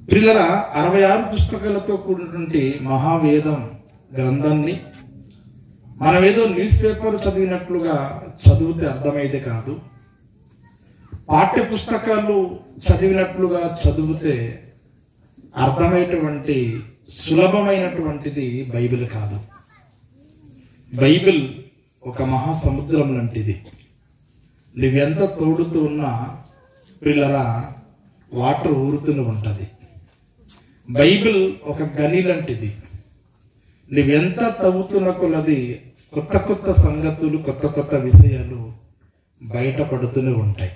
ప్రియులారా, 66 పుస్తకాలతో కూడినటువంటి మహావేదం గ్రంథాన్ని మనమేదో న్యూస్ పేపర్ చదివినట్లుగా చదివితే అర్థమైతే కాదు, పాఠ్య పుస్తకాలు చదివినట్లుగా చదివితే అర్థమయ్యేటువంటి సులభమైనటువంటిది బైబిల్ కాదు. బైబిల్ ఒక మహాసముద్రం లాంటిది. నువ్వెంత తోడుతూ ఉన్నా పిల్లరా వాటర్ ఊరుతూనే ఉంటుంది. బైబిల్ ఒక గని లాంటిది. నువ్వెంత తవ్వుతున్న కొలది కొత్త కొత్త సంగతులు, కొత్త కొత్త విషయాలు బయటపడుతూనే ఉంటాయి.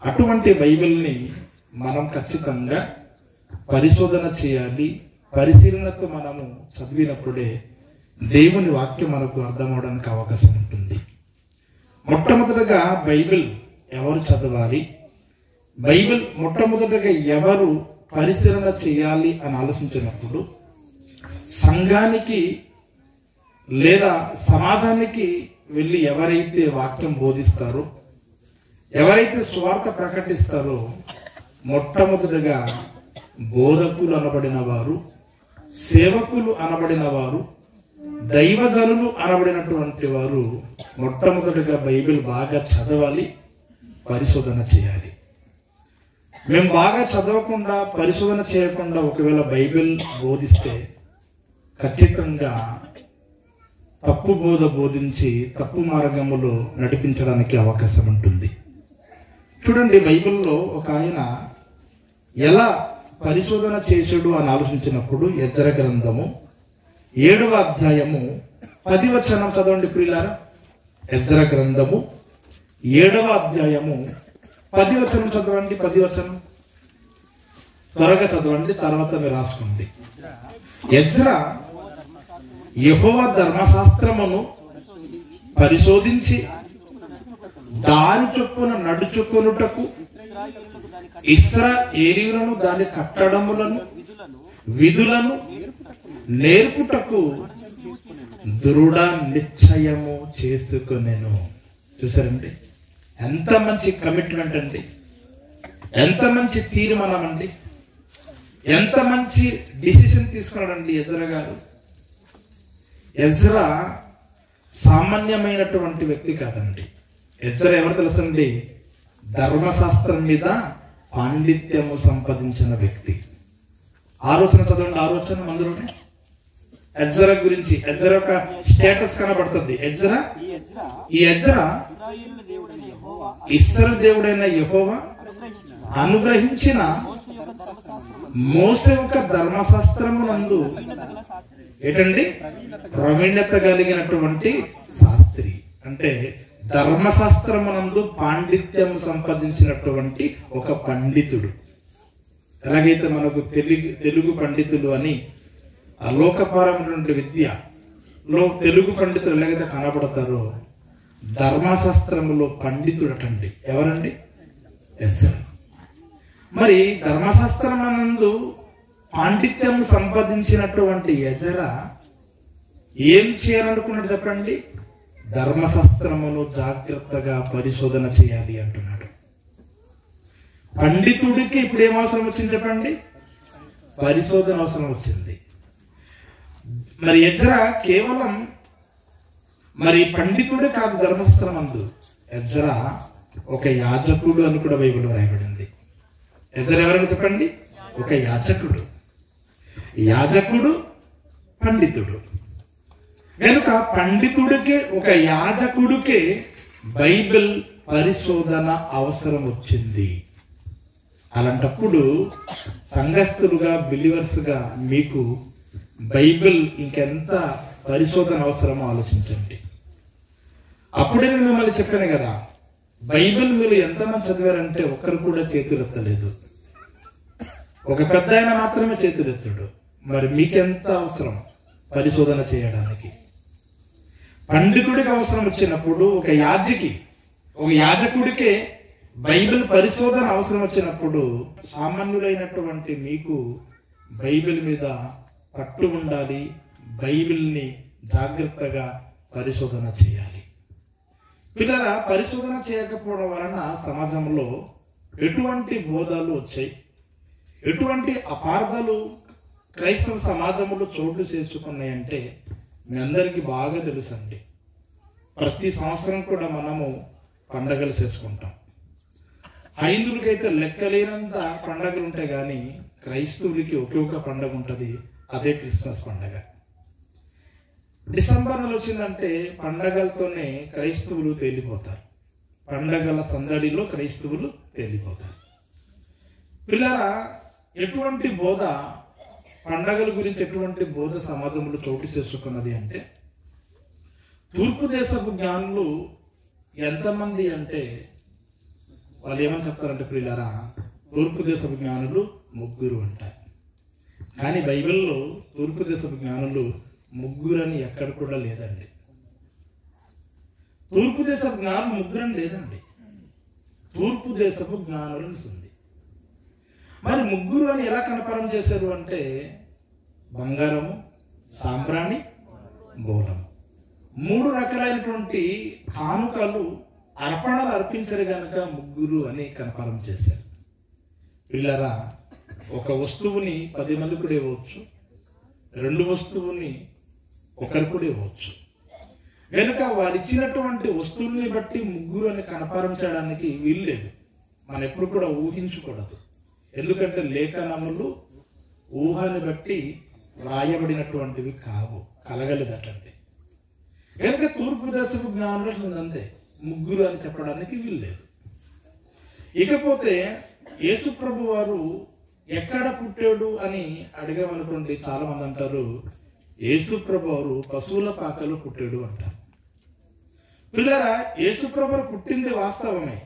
అటువంటి బైబిల్ని మనం ఖచ్చితంగా పరిశోధన చేయాలి. పరిశీలనతో మనము చదివినప్పుడే దేవుని వాక్యం మనకు అర్థం అవడానికి అవకాశం ఉంటుంది. మొట్టమొదటగా బైబిల్ ఎవరు చదవాలి, బైబిల్ మొట్టమొదటగా ఎవరు పరిశీలన చేయాలి అని ఆలోచించినప్పుడు సంఘానికి లేదా సమాజానికి వెళ్ళి ఎవరైతే వాక్యం బోధిస్తారో, ఎవరైతే స్వార్థ ప్రకటిస్తారో, మొట్టమొదటిగా బోధకులు అనబడిన వారు, సేవకులు అనబడిన వారు, దైవజనులు అనబడినటువంటి వారు మొట్టమొదటిగా బైబిల్ బాగా చదవాలి, పరిశోధన చేయాలి. మేము బాగా చదవకుండా, పరిశోధన చేయకుండా ఒకవేళ బైబిల్ బోధిస్తే ఖచ్చితంగా తప్పు బోధ బోధించి తప్పు మార్గములో నడిపించడానికి అవకాశం ఉంటుంది. చూడండి, బైబిల్లో ఒక ఆయన ఎలా పరిశోధన చేసాడు అని ఆలోచించినప్పుడు ఎజ్రా గ్రంథము 7వ అధ్యాయము 10వ వచనం చదవండి ప్రియులారా. ఎజ్రా గ్రంథము 7వ అధ్యాయము 10వ వచనం చదవండి. 10వ వచనం త్వరగా చదవండి, తర్వాత మీరు రాసుకోండి. ఎజ్రా యెహోవా ధర్మశాస్త్రమును పరిశోధించి దాని చొప్పున నడుచుకొనుటకు ఇశ్రాయేలీయులను దాని కట్టడములను విధులను నేర్పుటకు దృఢ నిశ్చయము చేసుకొనెను. చూసారండి, ఎంత మంచి కమిట్మెంట్ అండి, ఎంత మంచి తీర్మానం అండి, ఎంత మంచి డిసిషన్ తీసుకున్నాడండి ఎజ్రా గారు. ఎజ్రా సామాన్యమైనటువంటి వ్యక్తి కాదండి. ఎజ్రా ఎవరు తెలుసండి? ధర్మశాస్త్రం మీద పాండిత్యము సంపాదించిన వ్యక్తి. ఆలోచన చదవండి, ఆలోచన అందులోనే ఎజ్రా గురించి. ఎజ్రా యొక్క స్టేటస్ కనబడుతుంది. ఈ ఎజ్రా ఇశ్రాయేలు దేవుడైన యెహోవా అనుగ్రహించిన మోసే యొక్క ధర్మశాస్త్రమునందు ఏంటండి ప్రవీణత కలిగినటువంటి శాస్త్రి. అంటే ధర్మశాస్త్రమునందు పాండిత్యం సంపాదించినటువంటి ఒక పండితుడు. ఎలాగైతే మనకు తెలుగు పండితులు అని ఆ లోకపరమైనటువంటి విద్యలో తెలుగు పండితులు ఎలాగైతే కనబడతారో, ధర్మశాస్త్రములో పండితుడు అటండి. ఎవరండి? ఎజ్రా. మరి ధర్మశాస్త్రమునందు పాండిత్యం సంపాదించినటువంటి ఎజ్రా ఏం చేయాలనుకున్నాడు చెప్పండి? ధర్మశాస్త్రమును జాగ్రత్తగా పరిశోధన చేయాలి అంటున్నాడు. పండితుడికి ఇప్పుడు ఏం అవసరం వచ్చింది చెప్పండి? పరిశోధన అవసరం వచ్చింది. మరి ఎజ్రా కేవలం మరి పండితుడే కాదు, ధర్మశాస్త్రం అందు ఎజ్రా ఒక యాజకుడు అని కూడా బైబిల్లో రాయబడింది. ఎజ్రా ఎవరని చెప్పండి? ఒక యాజకుడు. యాజకుడు పండితుడు. కనుక పండితుడికే, ఒక యాజకుడికే బైబిల్ పరిశోధన అవసరం వచ్చింది. అలాంటప్పుడు సంఘస్థులుగా, బిలీవర్స్ గా మీకు బైబిల్ ఇంకెంత పరిశోధన అవసరమో ఆలోచించండి. అప్పుడే నేను మిమ్మల్ని చెప్పాను కదా, బైబిల్ మీరు ఎంతమంది చదివారంటే ఒక్కరు కూడా చేతులెత్తలేదు. ఒక పెద్ద ఆయన మాత్రమే చేతులెత్తాడు. మరి మీకెంత అవసరం పరిశోధన చేయడానికి? పండితుడికి అవసరం వచ్చినప్పుడు, ఒక యాజకుడికే బైబిల్ పరిశోధన అవసరం వచ్చినప్పుడు సామాన్యులైనటువంటి మీకు బైబిల్ మీద పట్టు ఉండాలి. బైబిల్ని జాగ్రత్తగా పరిశోధన చేయాలి. పిల్లల పరిశోధన చేయకపోవడం వలన సమాజంలో ఎటువంటి బోధలు వచ్చాయి, ఎటువంటి అపార్థాలు క్రైస్తవ సమాజంలో చోటు చేసుకున్నాయంటే మీ అందరికీ బాగా తెలుసండి. ప్రతి సంవత్సరం కూడా మనము పండగలు చేసుకుంటాం. హైందువులకైతే లెక్కలేనంత పండగలు ఉంటాయి, కానీ క్రైస్తవులకి ఒకే ఒక పండగ ఉంటుంది, అదే క్రిస్మస్ పండగ. డిసెంబర్ నెల వచ్చిందంటే పండగలతోనే క్రైస్తవులు తేలిపోతారు. పండగల సందడిలో క్రైస్తవులు తేలిపోతారు. పిల్లరా, ఎటువంటి బోధ, పండగల గురించి ఎటువంటి బోధ సమాజంలో చోటు చేసుకున్నది అంటే, తూర్పు దేశపు జ్ఞానులు ఎంతమంది అంటే వాళ్ళు ఏమని చెప్తారంటే పిల్లరా, తూర్పు దేశపు జ్ఞానులు 3 అంటారు. కానీ బైబిల్లో తూర్పు దేశపు జ్ఞానులు 3 అని ఎక్కడ కూడా లేదండి. తూర్పు దేశపు జ్ఞానులు 3 అని లేదండి. తూర్పు దేశపు జ్ఞానులు ఉంది. మరి 3 అని ఎలా కనపరం చేశారు అంటే, బంగారము, సాంబ్రాణి, బోలం, 3 రకాలైనటువంటి కానుకలు అర్పణలు అర్పించరు గనక 3 అని కనపరం చేశారు. పిల్లరా, ఒక వస్తువుని 10 మంది కూడా ఇవ్వచ్చు, 2 వస్తువుని ఒకరు కూడా ఇవ్వచ్చు. కనుక వారు ఇచ్చినటువంటి వస్తువుల్ని బట్టి 3 అని కనపరించడానికి వీల్లేదు. మనం ఎప్పుడు కూడా ఊహించకూడదు. ఎందుకంటే లేఖనములు ఊహని బట్టి వ్రాయబడినటువంటివి కావు, కలగలేదటండి. కనుక తూర్పు దేశపు జ్ఞానులు అంతే, 3 అని చెప్పడానికి వీల్లేదు. ఇకపోతే యేసు ప్రభు వారు ఎక్కడ పుట్టాడు అని అడిగామనుకోండి, చాలా మంది అంటారు యేసు ప్రభు వారు పశువుల పాకలో పుట్టాడు అంటారు. పిల్లరా, యేసు ప్రభు పుట్టింది వాస్తవమే,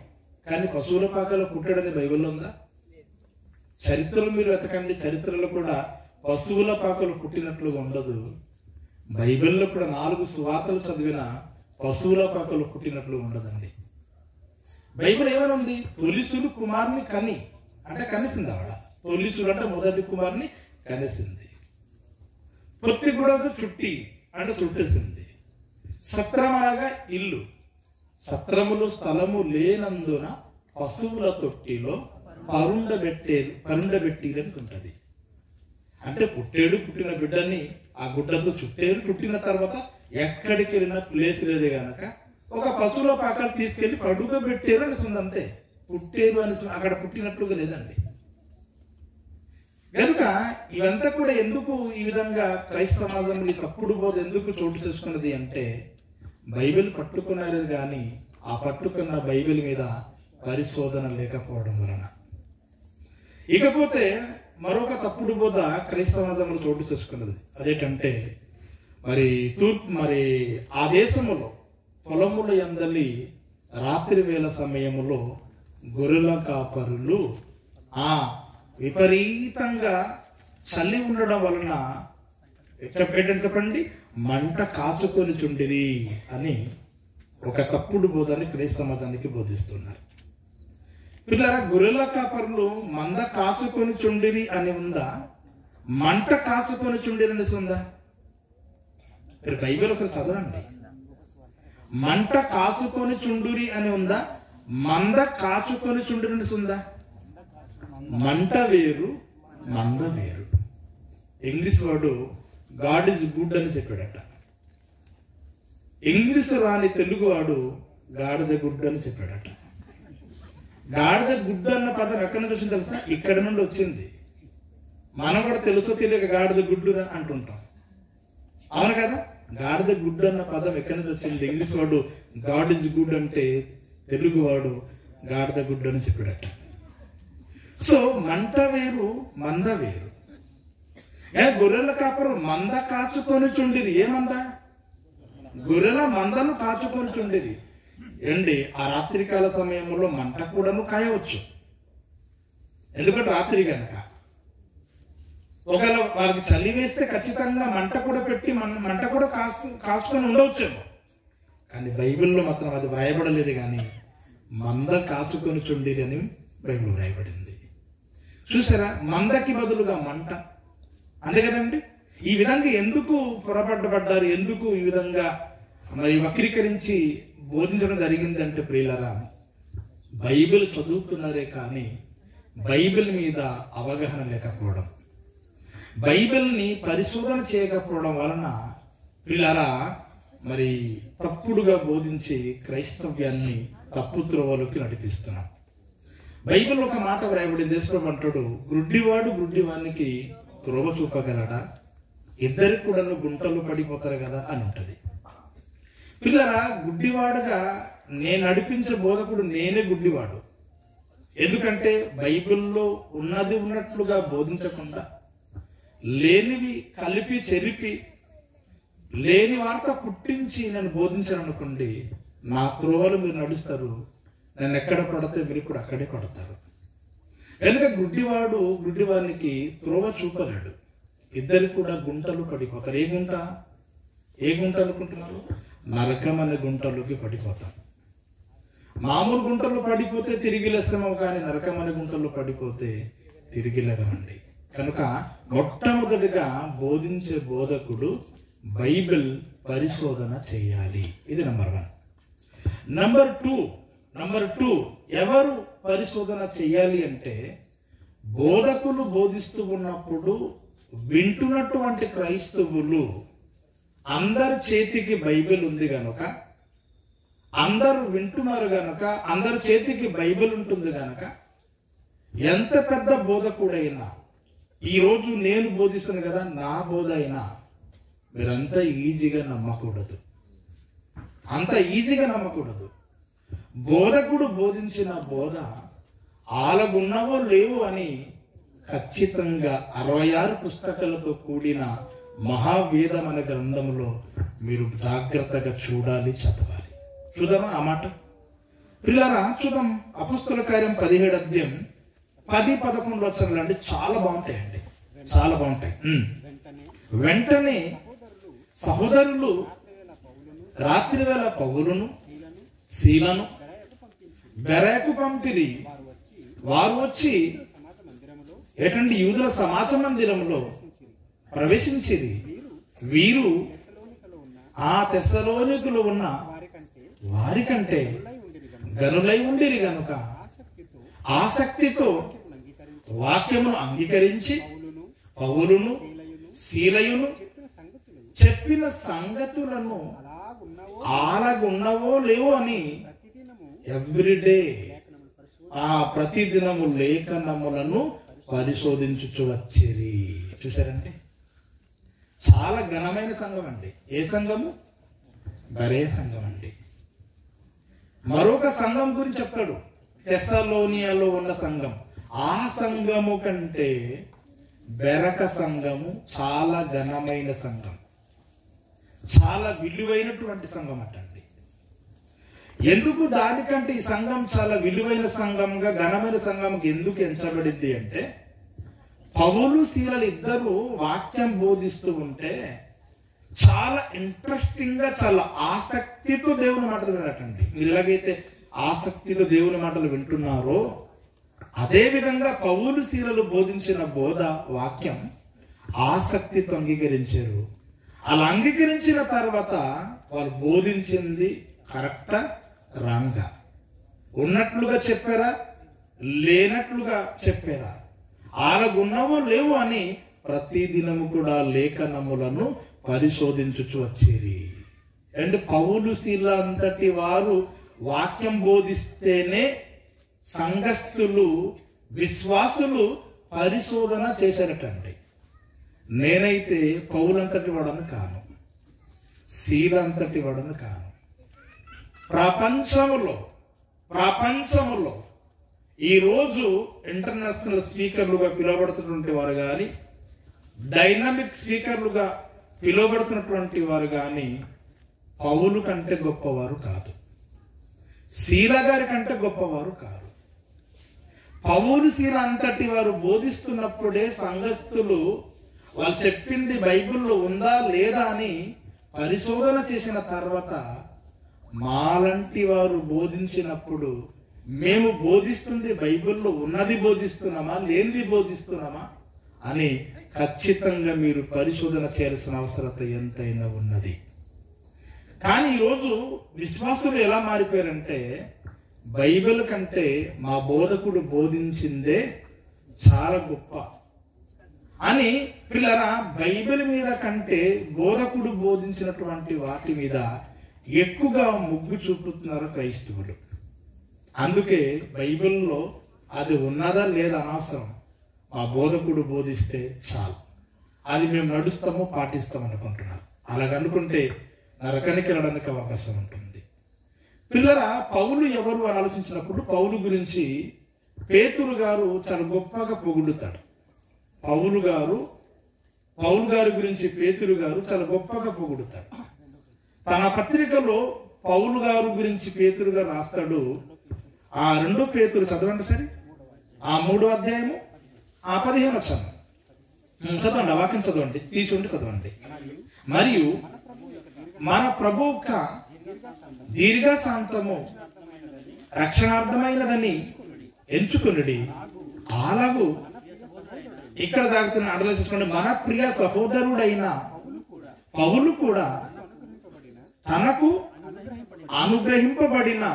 కానీ పశువుల పాకలో పుట్టాడని బైబిల్లో ఉందా? చరిత్రలు మీరు వెతకండి, చరిత్రలో కూడా పశువుల పాకలు పుట్టినట్లుగా ఉండదు. బైబిల్లో కూడా 4 సువార్తలు చదివిన పశువుల పాకలు పుట్టినట్లు ఉండదండి. బైబిల్ ఏమనుంది? తొలిసులు కుమార్ని కని అంటే కనిసింది ఆవిడ. తొలిసులు అంటే మొదటి కుమార్ని కనిసింది. పొత్తి కూడా చుట్టి అంటే చుట్టేసింది. సత్రం అనగా ఇల్లు. సత్రములు స్థలము లేనందున పశువుల తొట్టిలో పరుండబెట్టిరని ఉంటది. అంటే పుట్టిన బిడ్డని ఆ గుడ్డతో చుట్టారు. చుట్టిన తర్వాత ఎక్కడికి వెళ్ళిన ప్లేస్ లేదు గనక ఒక పశువుల పాకలు తీసుకెళ్లి పడుకోబెట్టారు అని ఉంది. అంతే, పుట్టారు అని అక్కడ పుట్టినట్లుగా లేదండి. కనుక ఇవంతా కూడా ఎందుకు ఈ విధంగా క్రైస్తవ సమాజంలో తప్పుడు బోధ ఎందుకు చోటు చేసుకున్నది అంటే, బైబిల్ పట్టుకున్నారు కానీ ఆ పట్టుకున్న బైబిల్ మీద పరిశోధన లేకపోవడం వలన. ఇకపోతే మరొక తప్పుడు బోధ క్రైస్తవ సమాజంలో చోటు చేసుకున్నది. అదేంటంటే, మరి ఆ దేశములో పొలముల యందలి రాత్రి వేళ సమయములో గొర్రెల కాపరులు విపరీతంగా చలి ఉండడం వలన చెప్పండి, మంట కాచుకొని చుండిరి అని ఒక తప్పుడు బోధని క్రైస్తవ సమాజానికి బోధిస్తున్నారు. పిల్లరా, గొర్రెల కాపరులు మంద కాసుకొని చుండిరి అని ఉందా? మంట కాసుకొని చుండిరి అనేసి ఉందా? మీరు బైబిల్ అసలు చదవండి. మంట కాసుకొని చుండురి అని ఉందా? మంద కాచుకొని చుండురి అనేసి ఉందా? మంట వేరు, మంద వేరు. ఇంగ్లీష్ వాడు గాడ్ ఇస్ గుడ్ అని చెప్పాడట. ఇంగ్లీష్ రాని తెలుగు వాడు గాడిద గుడ్ అని చెప్పాడట. గాడిద గుడ్డు అన్న పదం ఎక్కడి నుంచి వచ్చింది తెలుసా? ఇక్కడ నుండి వచ్చింది. మనం కూడా తెలుసో తెలియక గాడిద గుడ్డు అంటుంటాం, అవును కదా? గాడిద గుడ్డు అన్న పదం ఎక్కడి నుంచి వచ్చింది? ఇంగ్లీష్ వాడు గాడ్ ఇస్ గుడ్ అంటే తెలుగు వాడు గాడిద గుడ్డు అని చెప్పాడట. సో మంట వేరు, మంద వేరు. గొర్రెల కాపరు మంద కాచుకొని చుండిరి. ఏమంద? గొర్రెల మందను కాచుకొని చుండిరి. ఏంటి, ఆ రాత్రికాల సమయంలో మంట కూడాను కాయవచ్చు. ఎందుకంటే రాత్రి కనుక ఒకవేళ వారికి చలి వేస్తే ఖచ్చితంగా మంట కూడా పెట్టి మంట కూడా కాసుకొని ఉండవచ్చేమో. కానీ బైబిల్లో మాత్రం అది వ్రాయబడలేదు. కానీ మంద కాసుకొని చుండిరి అని బైబిల్ వ్రాయబడింది. చూసారా, మందకి బదులుగా మంట. అంతే కదండి. ఈ విధంగా ఎందుకు పొరపడ్డారు, ఎందుకు ఈ విధంగా మరి వక్రీకరించి బోధించడం జరిగిందంటే, ప్రియులారా, బైబిల్ చదువుతున్నారే కానీ బైబిల్ మీద అవగాహన లేకపోవడం, బైబిల్ని పరిశోధన చేయకపోవడం వలన పిల్లరా మరి తప్పుడుగా బోధించి క్రైస్తవ్యాన్ని తప్పు త్రోవలోకి నడిపిస్తున్నాం. బైబిల్ ఒక మాట వ్రాయబడింది, యేసుప్రభు అంటాడు, గుడ్డివాడు గుడ్డివానికి త్రోవ చూపగలడా, ఇద్దరికి కూడా గుంటలు పడిపోతారు కదా అని ఉంటది. పిల్లరా గుడ్డివాడుగా నేను నడిపించే బోధకుడు నేనే గుడ్డివాడు. ఎందుకంటే బైబిల్లో ఉన్నది ఉన్నట్లుగా బోధించకుండా లేనివి కలిపి చెరిపి లేని వార్త పుట్టించి నేను బోధించాను అనుకోండి, నా త్రోవలు మీరు నడుస్తారు, నన్ను ఎక్కడ పడితే మీరు కూడా అక్కడే పడతారు. కనుక గుడ్డివాడు గుడ్డివానికి త్రోవ చూపలేడు, ఇద్దరు కూడా గుంటలు పడిపోతారు. ఏ గుంట అనుకుంటున్నారు? నరకం అనే గుంటలోకి పడిపోతాం. మామూలు గుంటలు పడిపోతే తిరిగి లేస్తాము, కానీ నరకం అనే గుంటల్లో పడిపోతే తిరిగి లేదండి. కనుక మొట్టమొదటిగా బోధించే బోధకుడు బైబిల్ పరిశోధన చేయాలి. ఇది నంబర్ 1. నంబర్ టూ ఎవరు పరిశోధన చేయాలి అంటే, బోధకులు బోధిస్తూ ఉన్నప్పుడు వింటున్నటువంటి క్రైస్తవులు అందరి చేతికి బైబిల్ ఉంది గనుక, అందరూ వింటున్నారు గనుక, అందరి చేతికి బైబిల్ ఉంటుంది గనుక, ఎంత పెద్ద బోధకుడైనా, ఈరోజు నేను బోధిస్తాను కదా, నా బోధ అయినా మీరంతా ఈజీగా నమ్మకూడదు, అంత ఈజీగా నమ్మకూడదు. బోధకుడు బోధించిన బోధ ఆలగున్నవో లేవు అని ఖచ్చితంగా 66 పుస్తకాలతో కూడిన మహావేదం అనే గ్రంథంలో మీరు జాగ్రత్తగా చూడాలి, చదవాలి. చూద్దామా ఆ మాట? పిల్లరా చూద్దాం. అపోస్తలుల కార్యం 17వ అధ్యాయం 10-11 వచనాలు అండి, చాలా బాగుంటాయండి, చాలా బాగుంటాయి. వెంటనే సహోదరులు రాత్రివేళ పౌలును శీలను బెరాకు పంపిరి. వారు వచ్చి ఎటువంటి యూదుల సమాజ మందిరంలో ప్రవేశించిరి. వీరు ఆ తెస్సలోనికులో ఉన్న వారికంటే గనులై ఉండిరి గనుక ఆసక్తితో వాక్యమును అంగీకరించి పౌలును శీలయును చెప్పిన సంగతులను అలాగున్నవో లేవో అని ఎవ్రీడే ప్రతిదినము లేఖనములను పరిశోధించుచు వచ్చిరి. చూసారండి, చాలా ఘనమైన సంఘం అండి. ఏ సంఘము? బరే సంఘం అండి. మరొక సంఘం గురించి చెప్తాడు, తెస్సలోనియాలో ఉన్న సంఘం. ఆ సంఘము కంటే బెరక సంఘము చాలా ఘనమైన సంఘం, చాలా విలువైనటువంటి సంఘం అటండి. ఎందుకు దానికంటే ఈ సంఘం చాలా విలువైన సంఘంగా, ఘనమైన సంఘంగా ఎందుకు ఎంచబడింది అంటే, పౌలు శీలలు ఇద్దరు వాక్యం బోధిస్తూ ఉంటే చాలా ఇంట్రెస్టింగ్ గా, చాలా ఆసక్తితో దేవుని మాటలు వినటండి. మీరు ఎలాగైతే ఆసక్తితో దేవుని మాటలు వింటున్నారో, అదే విధంగా పౌలు శీలలు బోధించిన బోధ వాక్యం ఆసక్తితో అంగీకరించారు. అలా అంగీకరించిన తర్వాత వాళ్ళు బోధించింది కరెక్టా రాంగా, ఉన్నట్లుగా చెప్పారా లేనట్లుగా చెప్పారా, ఆలగున్నవో లేవు అని ప్రతిదినము కూడా లేఖనములను పరిశోధించుచు వచ్చేది. అండ్ పౌలు శీల అంతటి వారు వాక్యం బోధిస్తేనే సంఘస్థులు విశ్వాసులు పరిశోధన చేశారటండి. నేనైతే పౌలంతటి వాడను కాను, శీల అంతటి వాడను కాను. ప్రపంచములో ఈరోజు ఇంటర్నేషనల్ స్పీకర్లుగా పిలువబడుతున్నటువంటి వారు కానీ, డైనమిక్ స్పీకర్లుగా పిలువబడుతున్నటువంటి వారు కానీ పౌలు కంటే గొప్పవారు కాదు, శీల గారి కంటే గొప్పవారు కాదు. పౌలు శీల అంతటి వారు బోధిస్తున్నప్పుడే సంఘస్థులు వాళ్ళు చెప్పింది బైబిల్లో ఉందా లేదా అని పరిశోధన చేసిన తర్వాత మాలాంటి వారు బోధించినప్పుడు మేము బోధిస్తుంది బైబిల్లో ఉన్నది బోధిస్తున్నామా లేనిది బోధిస్తున్నామా అని ఖచ్చితంగా మీరు పరిశోధన చేయాల్సిన అవసరత ఎంతైనా ఉన్నది. కానీ ఈరోజు విశ్వాసులు ఎలా మారిపోయారంటే, బైబిల్ కంటే మా బోధకుడు బోధించిందే చాలా గొప్ప అని పిల్లరా, బైబిల్ మీద కంటే బోధకుడు బోధించినటువంటి వాటి మీద ఎక్కువగా మొగ్గు చూపుతున్నారు క్రైస్తవులు. అందుకే బైబిల్లో అది ఉన్నదా లేదా అనవసరం, మా బోధకుడు బోధిస్తే చాలు, అది మేము నడుస్తాము పాటిస్తాం అనుకుంటున్నారు. అలాగనుకుంటే నరకానికి వెళ్ళడానికి అవకాశం ఉంటుంది. పిల్లరా, పౌలు ఎవరు అని ఆలోచించినప్పుడు పౌలు గురించి పేతురు గారు చాలా గొప్పగా పొగుడుతాడు. పౌలు గారి గురించి పేతురు గారు చాలా గొప్పగా పొగుడుతాడు. తన పత్రికలో పౌలు గారు గురించి పేతురు గారు రాస్తాడు. ఆ 2 పేతురు చదవండి సరే, ఆ 3వ అధ్యాయము ఆ 15వ వచనం చదవండి. వాక్యం చదవండి, తీసి ఉండి చదవండి. మరియు మన ప్రభు యొక్క దీర్ఘశాంతము రక్షణార్థమైనదని ఎంచుకునుడి. అలాగూ ఇక్కడ దాగుతున్న ఆలోచించుకోండి, మన ప్రియ సహోదరుడైన పౌలు కూడా తనకు అనుగ్రహింపబడిన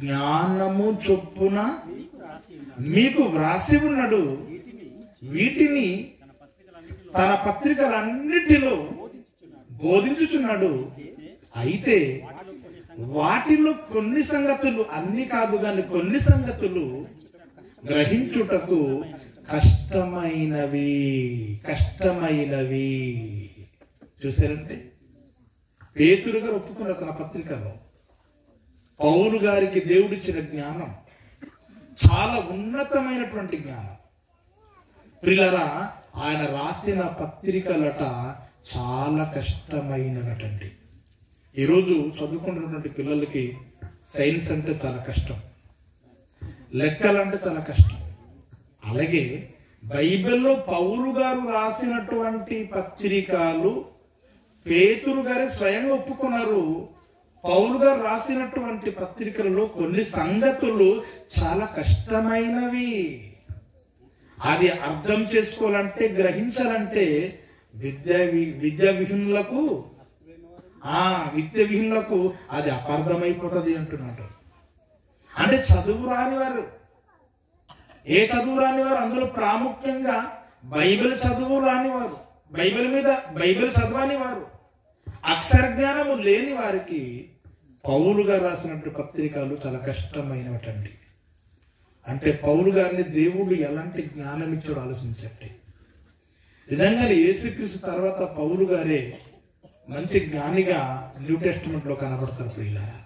జ్ఞానము చొప్పున మీకు వ్రాసి ఉన్నాడు. వీటిని తన పత్రికలన్నిటిలో బోధించుచున్నాడు. అయితే వాటిలో కొన్ని సంగతులు, అన్ని కాదు కానీ కొన్ని సంగతులు గ్రహించుటకు కష్టమైనవి. చూసారంటే పేతురు గారు ఒప్పుకున్న తన పత్రికలో పౌలు గారికి దేవుడిచ్చిన జ్ఞానం చాలా ఉన్నతమైనటువంటి జ్ఞానం. ప్రియులారా, ఆయన రాసిన పత్రికలట చాలా కష్టమైనవటండి. ఈరోజు చదువుకుంటున్నటువంటి పిల్లలకి సైన్స్ అంటే చాలా కష్టం, లెక్కలంటే చాలా కష్టం. అలాగే బైబిల్లో పౌలు గారు రాసినటువంటి పత్రికలు పేతురు గారే స్వయంగా ఒప్పుకున్నారు. పౌలు గారు రాసినటువంటి పత్రికలలో కొన్ని సంగతులు చాలా కష్టమైనవి. అది అర్థం చేసుకోవాలంటే, గ్రహించాలంటే విద్య విహీనులకు అది అపార్థమైపోతుంది అంటున్నాడు. అంటే చదువు రాని వారు, ఏ చదువు రాని వారు, అందులో ప్రాముఖ్యంగా బైబిల్ చదువు రానివారు, బైబిల్ చదవని వారు, అక్షర జ్ఞానము లేని వారికి పౌలు గారు రాసినట్టు పత్రికలు చాలా కష్టమైనటండి. అంటే పౌలు గారిని దేవుడు ఎలాంటి జ్ఞానం ఇచ్చాడో ఆలోచించండి. నిజంగా యేసుక్రీస్తు తర్వాత పౌలు గారే మంచి జ్ఞానిగా న్యూ టెస్టిమెంట్ లో కనబడతారు ప్రియులారా.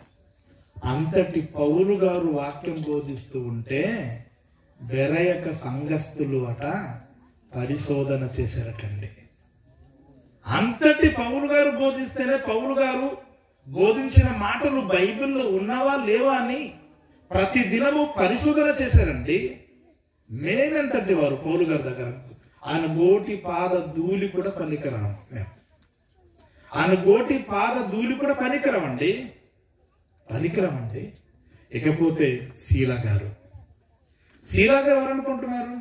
అంతటి పౌలు గారు వాక్యం బోధిస్తూ ఉంటే బెరయక సంఘస్థులు పరిశోధన చేశారటండి. అంతటి పౌలు గారు బోధిస్తేనే పౌలు గారు బోధించిన మాటలు బైబిల్లో ఉన్నవా లేవా అని ప్రతి దినము పరిశోధన చేశారండి. మేమెంతటి వారు పౌలు గారి దగ్గర ఆయన గోటి పాద ధూళి కూడా పనికిరాము. ఆయన గోటి పాద ధూళి కూడా పనికిరామండి. ఇకపోతే శీలా గారు ఎవరు అనుకుంటున్నారు?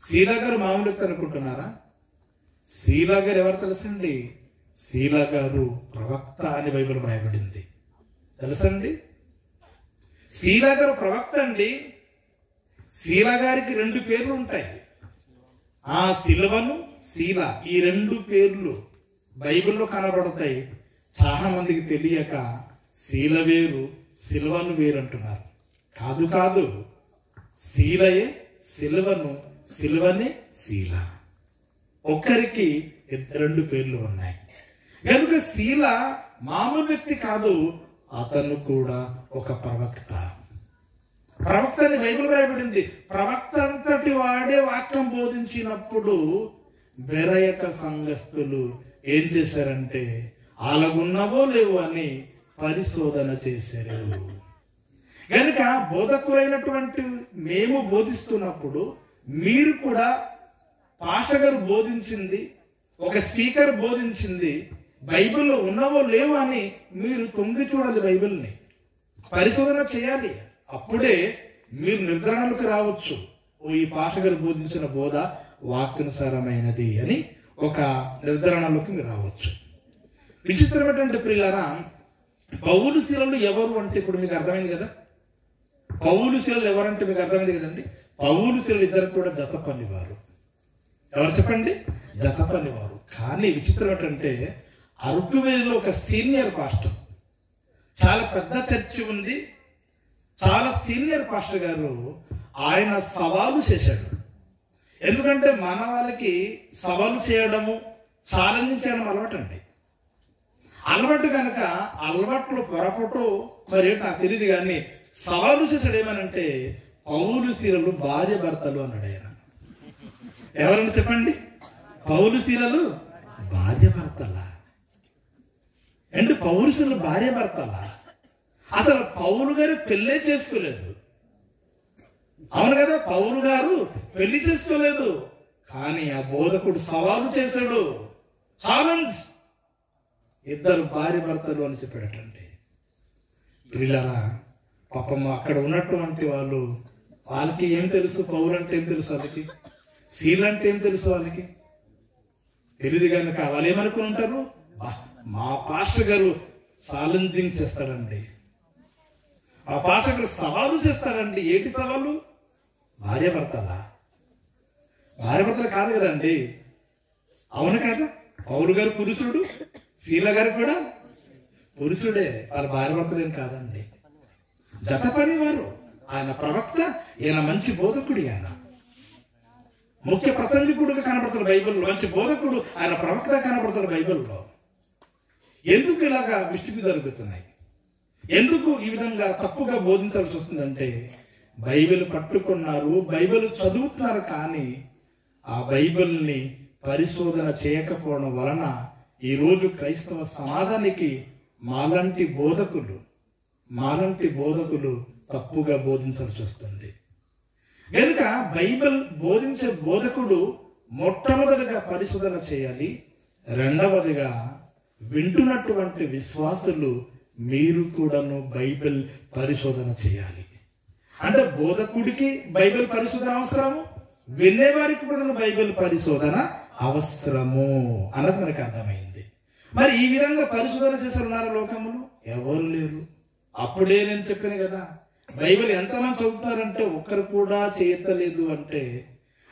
శీలా గారు మామూలు వ్యక్తి అనుకుంటున్నారా? శీలా గారు ఎవరు తెలుసండి? శీలా గారు ప్రవక్త అని బైబిల్ రాయబడింది, తెలుసండి? శీలా గారు ప్రవక్త అండి. శీలా గారికి 2 పేర్లు ఉంటాయి, ఆ సిల్వను, శీల. ఈ 2 పేర్లు బైబిల్లో కనబడతాయి. చాలా మందికి తెలియక శీల వేరు, సిల్వను వేరు అంటున్నారు. కాదు, శీలయే సిల్వను, సిల్వనే శీల. ఒక్కరికి 2 పేర్లు ఉన్నాయి కనుక శీల మామూలు వ్యక్తి కాదు, అతను కూడా ఒక ప్రవక్త అని బైబిల్ రాయబడింది. ప్రవక్త అంతటి వాడే వాక్యం బోధించినప్పుడు బెరయక సంఘస్థులు ఏం చేశారంటే అలాగున్నవో లేవో అని పరిశోధన చేశారు. కనుక బోధకులైనటువంటి మేము బోధిస్తున్నప్పుడు మీరు కూడా పాస్టర్ గారు బోధించింది, ఒక స్పీకర్ బోధించింది బైబిల్లో ఉన్నవో లేవో అని మీరు తొంగి చూడాలి, బైబిల్ని పరిశోధన చేయాలి. అప్పుడే మీరు నిర్ధారణకు రావచ్చు, ఈ పాస్టర్ గారు బోధించిన బోధ వాక్యానుసారమైనది అని ఒక నిర్ధారణలోకి మీరు రావచ్చు. విచిత్రమైనటువంటి ప్రియులారా, పౌలు శీలలు ఎవరు అంటే ఇప్పుడు మీకు అర్థమైంది కదా. పౌలు శీలలు ఎవరంటే మీకు అర్థమైంది కదండి. పౌలు శీలలు ఇద్దరు కూడా జత పనివారు. ఎవరు చెప్పండి? జత పనివారు. కానీ విచిత్రం ఏంటంటే అరకువేలిలో ఒక సీనియర్ పాస్టర్, చాలా పెద్ద చర్చి ఉంది, చాలా సీనియర్ పాస్టర్ గారు ఆయన సవాలు చేశాడు. ఎందుకంటే మన వాళ్ళకి సవాలు చేయడము, ఛాలెంజ్ చేయడం అలవాటు అండి. అలవాటు కనుక అలవాట్లు పొరపటు మరి నాకు తెలియదు కానీ సవాలు చేశాడు. ఏమనంటే పౌలు శీలలు భార్య భర్తలు అన్నాడు ఆయన. ఎవరన్నా చెప్పండి? పౌలు శీలలు భార్య భర్తలా? అంటే పౌలు శీలలు భార్య భర్తలా? అసలు పౌలు గారు పెళ్ళే చేసుకోలేదు. అవును కదా, పౌలు గారు పెళ్లి చేసుకోలేదు. కానీ ఆ బోధకుడు సవాలు చేశాడు, ఛాలెంజ్. ఇద్దరు భార్య భర్తలు అని చెప్పాడటండి. పిల్లరా పాపం అక్కడ ఉన్నటువంటి వాళ్ళకి ఏం తెలుసు? పౌరు అంటే ఏం తెలుసు వాళ్ళకి? శీల అంటే ఏం తెలుసు వాళ్ళకి? తెలియదు కనుక వాళ్ళు ఏమనుకుని ఉంటారు, మా పాస్టర్ గారు ఛాలెంజింగ్ చేస్తాడండి, మా పాస్టర్ గారు సవాలు చేస్తాడండి. ఏంటి సవాలు? భార్య భర్తలా? భార్య భర్తలు కాదు కదండి. అవును కదా, పౌరు గారు పురుషుడు, శీల గారు కూడా పురుషుడే. వాళ్ళ భార్య భర్తలు ఏం కాదండి, జత పనివారు. ఆయన ప్రవక్త, ఈయన మంచి బోధకుడు, ఆయన ముఖ్య ప్రసంగికుడుగా కనబడతాడు బైబిల్లో, మంచి బోధకుడు, ఆయన ప్రవక్త కనబడతాడు బైబిల్లో. ఎందుకు ఇలాగా మిస్టేక్ జరుగుతున్నాయి? ఎందుకు ఈ విధంగా తప్పుగా బోధించాల్సి వస్తుందంటే బైబిల్ పట్టుకున్నారు, బైబిల్ చదువుతున్నారు, కానీ ఆ బైబిల్ని పరిశోధన చేయకపోవడం వలన ఈరోజు క్రైస్తవ సమాజానికి మాలాంటి బోధకులు తప్పుగా బోధించాల్సి వస్తుంది. కనుక బైబిల్ బోధించే బోధకుడు మొట్టమొదటిగా పరిశోధన చేయాలి. రెండవదిగా వింటున్నటువంటి విశ్వాసులు మీరు కూడాను బైబిల్ పరిశోధన చేయాలి. అంటే బోధకుడికి బైబిల్ పరిశోధన అవసరము, వినేవారికి కూడా బైబిల్ పరిశోధన అవసరము అన్నది మనకు అర్థమైంది. మరి ఈ విధంగా పరిశోధన చేసే ఉన్నారు లోకములు? ఎవరు లేరు. అప్పుడే నేను చెప్పాను కదా, బైబిల్ ఎంతమంది చదువుతారంటే ఒక్కరు కూడా చేయలేదు. అంటే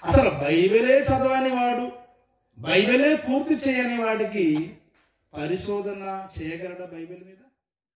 అసలు బైబిలే చదవని వాడు, బైబిలే పూర్తి చేయని వాడికి పరిశోధన చేయగలడా బైబిల్ మీద?